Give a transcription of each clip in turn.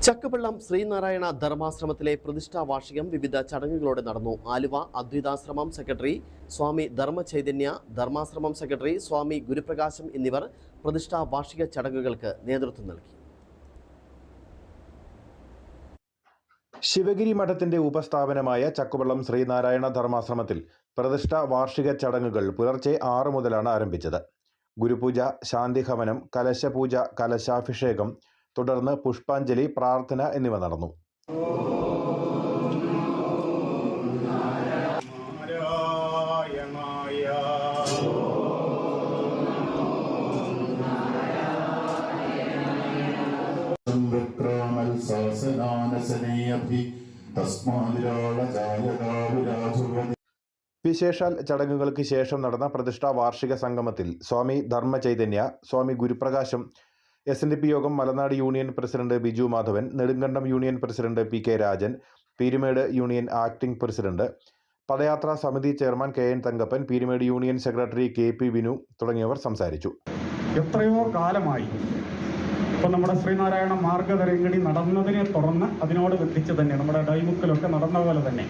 ചക്കപ്പള്ളം ശ്രീനാരായണ ധർമാശ്രമത്തിലെ പ്രതിഷ്ഠാ വാർഷികം വിവിധ ചടങ്ങുകളോടെ നടന്നു. ആലുവ അദ്വൈതാശ്രമം സെക്രട്ടറി സ്വാമി ധർമ്മചൈതന്യ, ധർമാശ്രമം സെക്രട്ടറി സ്വാമി ഗുരുപ്രകാശം എന്നിവർ പ്രതിഷ്ഠാ വാർഷിക ചടങ്ങുകൾക്ക് നേതൃത്വം നൽകി. ശിവഗിരി മഠത്തിന്റെ ഉപസ്ഥാപനമായ ചക്കപ്പള്ളം ശ്രീനാരായണ ധർമാശ്രമത്തിൽ പ്രതിഷ്ഠാ വാർഷിക ചടങ്ങുകൾ പുലർച്ചെ 6 മുതലാണ് ആരംഭിച്ചത്. ഗുരുപൂജ, ശാന്തിഹവനം, കലശപൂജ, കലശാഭിഷേകം, തുടർന്ന് പുഷ്പാഞ്ജലി, പ്രാർത്ഥന എന്നിവ നടന്നു. വിശേഷാൽ ചടങ്ങുകൾക്ക് ശേഷം നടന്ന പ്രതിഷ്ഠാ വാർഷിക സംഗമത്തിൽ സ്വാമി ധർമ്മചൈതന്യ, സ്വാമി Guruprakasham, SNDP Yogam Malanad union president Biju Madhavan, Nedumkandam union president PK Rajan, Peerumedu union acting president, പദയാത്രാ സമിതി chairman KN Thankappan, Peerumedu union secretary KP Vinu തുടങ്ങിയവർ സംസാരിച്ചു. എത്രയോ കാലമായി ഇപ്പോൾ നമ്മുടെ ശ്രീനാരായണ മാർഗതരംഗിണി നടന്നതിനെ തുടർന്ന് അതിനോട് ബന്ധിച്ച് തന്നെ നമ്മുടെ ഡൈമുക്കിലൊക്കെ നടന്ന പോലെ തന്നെ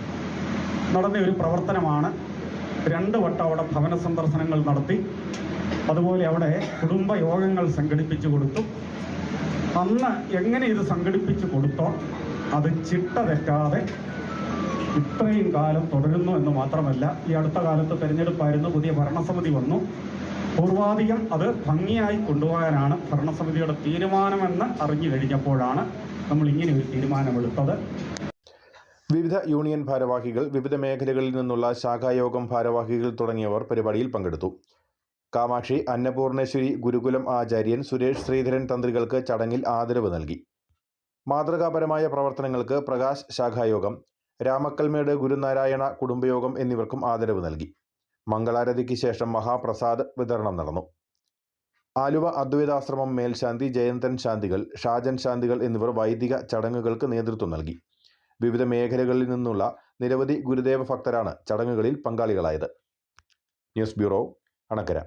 നടന്ന ഒരു പ്രവർത്തനമാണ്. 2 വട്ടം അവിടെ ഭവന സന്ദർശനങ്ങൾ നടത്തി. അതുപോലെ അവിടെ കുടുംബ യോഗങ്ങൾ സംഘടിപ്പിച്ചു കൊടുത്തു. അന്ന് എങ്ങനെ ഇത് സംഘടിപ്പിച്ചു കൊടുത്തോ അത് ചിട്ട തെറ്റാതെ ഇത്രയും കാലം തുടരുന്നു എന്ന് മാത്രമല്ല, ഈ അടുത്ത കാലത്ത് തെരഞ്ഞെടുപ്പായിരുന്നു, പുതിയ ഭരണസമിതി വന്നു. പൂർവാധികം അത് ഭംഗിയായി കൊണ്ടുപോകാനാണ് ഭരണസമിതിയുടെ തീരുമാനമെന്ന് അറിഞ്ഞു കഴിഞ്ഞപ്പോഴാണ് നമ്മൾ ഇങ്ങനെ ഒരു തീരുമാനമെടുത്തത്. വിവിധ യൂണിയൻ ഭാരവാഹികൾ, വിവിധ മേഖലകളിൽ നിന്നുള്ള ശാഖായോഗം ഭാരവാഹികൾ തുടങ്ങിയവർ പരിപാടിയിൽ പങ്കെടുത്തു. കാമാക്ഷി, അന്നപൂർണേശ്വരി ഗുരുകുലം ആചാര്യൻ, സുരേഷ് ശ്രീധരൻ തന്ത്രികൾക്ക് ചടങ്ങിൽ ആദരവ് നൽകി. മാതൃകാപരമായ പ്രവർത്തനങ്ങൾക്ക് പ്രകാശ് ശാഖായോഗം, രാമക്കൽമേട് ഗുരുനാരായണ കുടുംബയോഗം എന്നിവർക്കും ആദരവ് നൽകി. മംഗളാരതിക്ക് ശേഷം മഹാപ്രസാദ് വിതരണം നടന്നു. ആലുവ അദ്വൈതാശ്രമം മേൽശാന്തി ജയന്തൻ ശാന്തികൾ, ഷാജൻ ശാന്തികൾ എന്നിവർ വൈദിക ചടങ്ങുകൾക്ക് നേതൃത്വം നൽകി. വിവിധ മേഖലകളിൽ നിന്നുള്ള നിരവധി ഗുരുദേവ ഭക്തരാണ് ചടങ്ങുകളിൽ പങ്കാളികളായത്. News bureau, Anakkara.